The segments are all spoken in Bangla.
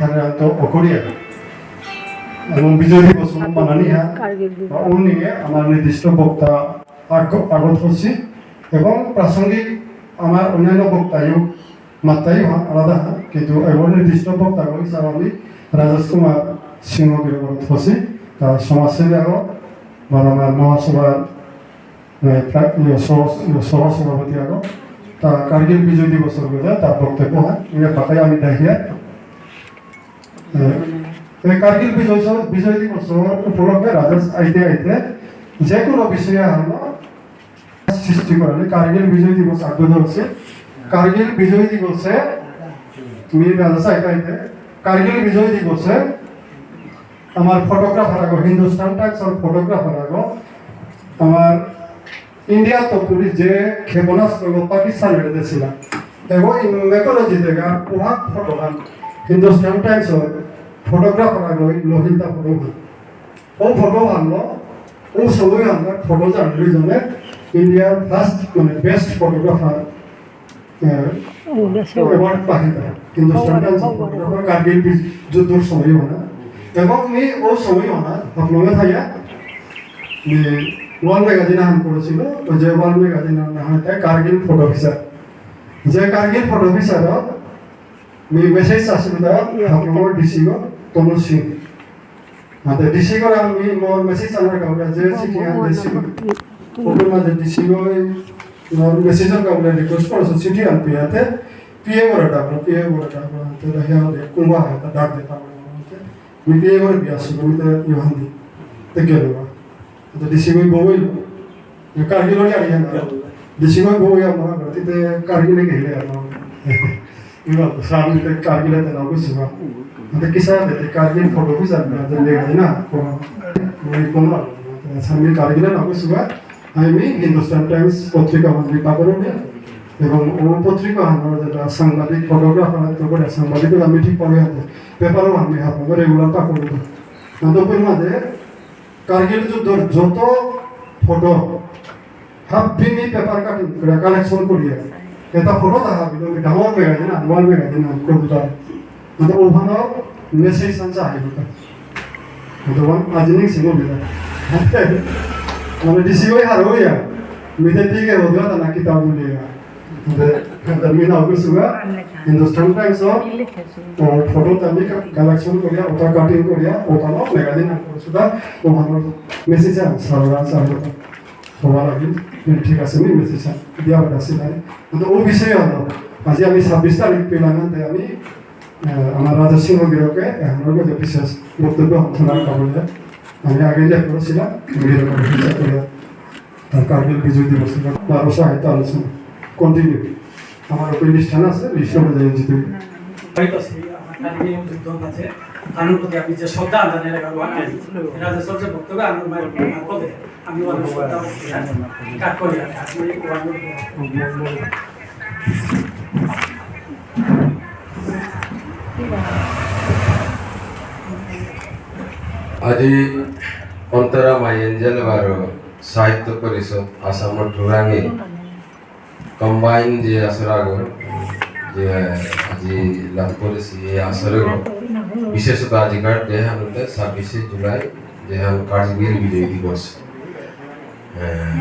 সাধারণত অকরিয়া এবং বিজয় দিবস মানানি ও নিয়ে আমার নির্দিষ্ট বক্তা আগত হচ্ছি এবং প্রাসঙ্গিক আমার অন্যান্য বক্তায়ও মাত্রাই আলাদা কিন্তু এবার নির্দিষ্ট বক্তা হিসাবে আমি রাজেশ কুমার সিংহকে আগত হচ্ছি তার সমাজসেবী আগত বা আমার মহাসভার সহসভাপতি আগত তা কার্গিল বিজয় দিবসের কথা তার বক্তব্য হয় পাতাই আমি দেখিয়া কার্গিল বিজয় দিবস উপলক্ষে রাজেশ আইতে যে কোনো বিষয়ে আমরা সৃষ্টি করেন কার্গিল বিজয় দিবস আগ্রহ হচ্ছে কার্গিল বিজয় দিবসে রাজেশ আইতে কার্গিল বিজয় দিবসে আমার ফটোগ্রাফার আগো হিন্দুস্তান টাইমসের ফটোগ্রাফার আগো আমার ইন্ডিয়া তো পুলিশ যে ক্ষেপণাস্ত্র পাকিস্তান বেড়েছিল এবং মেকোলজি থেকে প্রভাব ফটোগ্রাফ হিন্দুস্তান টাইমসের ফটোগ্রাফার আগো লোহিতা ফটোগ্রাফ ও ফটো আনলো ও সময় আমরা ফটো জার্নালিজমে ইন্ডিয়ার ফার্স্ট মানে বেস্ট ফটোগ্রাফার অ্যাওয়ার্ড পাহিত হিন্দুস্তান টাইমস ফটোগ্রাফার কার্গিল যুদ্ধের সময় হনা এবং আমি ও সময় হনা আপনাদের থাইয়া ওয়ান ম্যাগাজিন হান করেছিল যে ওয়ান ম্যাগাজিন হাতে কার্গিল ফটো অফিসার যে কার্গিল ফটো অফিসার মেসেজ আসলে আপনার ডিসি গো তমল সিং আতে ডিসি গো আমি মোর মেসেজ আনার কাউকে যে চিঠি আন ডিসি ওপর মাঝে ডিসি গো মোর মেসেজের কাউকে রিকোয়েস্ট করছো চিঠি আন পিয়াতে পিএ বড়টা পিএ বড়টা তো দেখা কুম্বা হয় তা ডাক দেতা আমি পিএ বড় বিয়াস আমি তো ইহান দি তে গেল তো ডিসি গো বইল কার্গিল ওই আইয়া না ডিসি গো বই আমার গতিতে কার্গিলে গেলে আমার ইবা সামনে তে কার্গিলে তে না বুঝছো মানে কিসা তে কার্গিল ফটো भी जान में ले गए ना कोई সামনে কার্গিলে না বুঝছো আমি হিন্দুস্তান টাইমস পত্রিকা মন্ত্রী পাবরো এবং ও পত্রিকা আমরা যেটা সাংবাদিক ফটোগ্রাফার তো করে সাংবাদিক আমি ঠিক পাবে হাতে পেপারও আমি হাতে রেগুলার তা করব নন্দপুর মাঝে কার্গিল যুদ্ধের যত ফটো হাফ দিনই পেপার কাটিং করে কালেকশন করিয়ে এটা ফটো দেখা বিলো ডাউন ম্যাগাজিন আনওয়াল ম্যাগাজিন কবিতা মানে ওখানে মেসেজ আনসা আইব তো ওয়ান আজিনিং সিমো বিলা মানে ডিসি ওই হার হইয়া মিতে দিকে হোদরা তা না কিতাব বলিয়া আমি না করছুগা হিন্দুস্তান টাইমস ও ফটো তামি কালেকশন করিয়া ওটা কাটিং করিয়া ওটা ম্যাগাজিন করছুদা ওখানে মেসেজ আনসা সবার আগে ঠিক আছে আমি মেসেজ দিয়া আছে তাই কিন্তু ও বিষয় হলো আজি আমি 26 তারিখ পেলাম আমি আমার রাজা সিংহগিরকে আমার যে বিশেষ বক্তব্য শোনার কারণে আমি আগে যে করেছিলাম কার্গিল বিজয় দিবস 12 সাহিত্য আলোচনা কন্টিনিউ আমার অনুষ্ঠান আছে বিশ্ব অনুযায়ী জিতে কারণ প্রতি আপনি যে শ্রদ্ধা জানেন এটা যে সবচেয়ে বক্তব্য আমি অনেক শ্রদ্ধা কাট করি আজি অন্তরা মাইঞ্জেল বারো সাহিত্য পরিষদ আসামর টুরাঙে কম্বাইন যে আসরাগ যে আজি লাভ করেছি এই আসরে বিশেষত আজিকার দেহানুতে 26 জুলাই দেহান কার্গিল বিজয় দিবস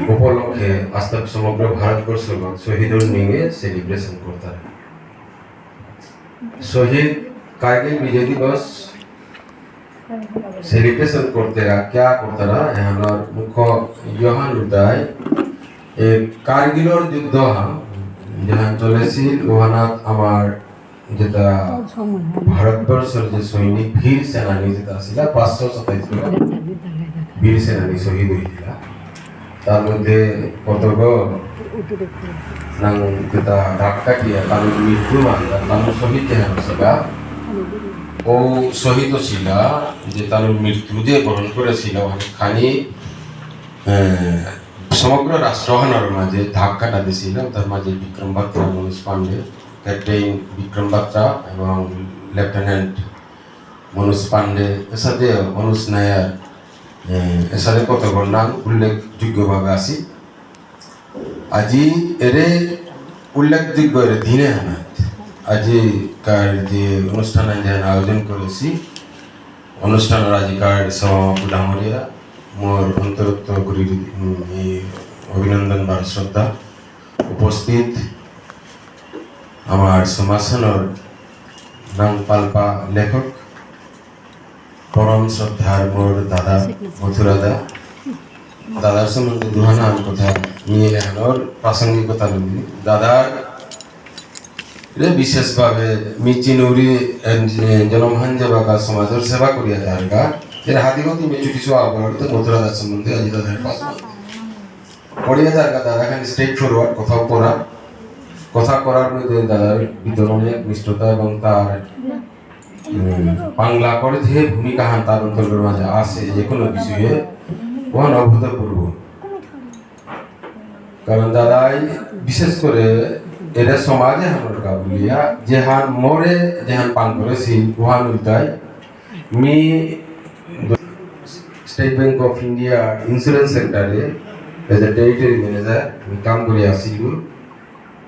উপলক্ষে আজ সমগ্র ভারতবর্ষ শহীদুল নিয়ে সেলিব্রেশন করতে শহীদ কার্গিল বিজয় দিবস सेलिब्रेशन करते रहा क्या करता रहा यहाँ मुख्य यहां उदाय एक कारगिलर युद्ध जहाँ चलेছিল ওখানে আমার যেটা ভারতবর্ষের যে সৈনিক বীর সেনানী যেটা ছিল 527 বীর সেনানী শহীদ হয়েছিল তার মধ্যে কতগ নাম যেটা ধাক্কা দিয়ে তার মৃত্যু মানলা তার শহীদ ছিল ও শহীদ ছিল যে তার মৃত্যু যে বরণ করেছিল খানি সমগ্র রাষ্ট্রহানোর মাঝে ধাক্কাটা দিয়েছিল তার মাঝে বিক্রম বাত্রা মনোজ পান্ডে ক্যাপ্টেন বিক্রম বাত্রা এবং লেফটেন্যান্ট মনোজ পান্ডে এর সাথে অনুজ নায়ার এর সাথে কতগুলো নাম উল্লেখযোগ্যভাবে আসি আজি এরে উল্লেখযোগ্য দিনে হানাত আজিকার যে অনুষ্ঠান যেন আয়োজন করেছি অনুষ্ঠানের আজিকার সমাপু ডাঙরিয়া মোর অন্তরত্ব করি অভিনন্দন বার শ্রদ্ধা উপস্থিত আমার সমাসনের নাম পাল্পা লেখক পরম শ্রদ্ধার মোর দাদা মথুরাদা দাদার সম্বন্ধে দুহানা আমি কথা নিয়ে লেখানোর প্রাসঙ্গিকতা লুবি দাদার বিশেষভাবে মিচিনুরি জনমহান যেবাকা সমাজের সেবা করিয়া থাকা যেটা হাতিগতি মেচু কিছু আবরত মথুরাদার সম্বন্ধে আজি দাদার কথা করিয়া থাকা দাদা খান স্ট্রেট ফরওয়ার্ড কথা করার মধ্যে দাদার ভিতরে অনেক নিষ্ঠতা এবং তার বাংলা করে যে ভূমিকা হান তার অন্তরের মাঝে আসে যে কোনো বিষয়ে ওহান অভূতপূর্ব কারণ দাদাই বিশেষ করে এরা সমাজে হানোর কাবুলিয়া যেহান মোরে যেহান পান করেছি ওহান উল্টাই me state bank of India insurance সেক্টরে এজ এ টেরিটরি ম্যানেজার আমি কাম করে আসিল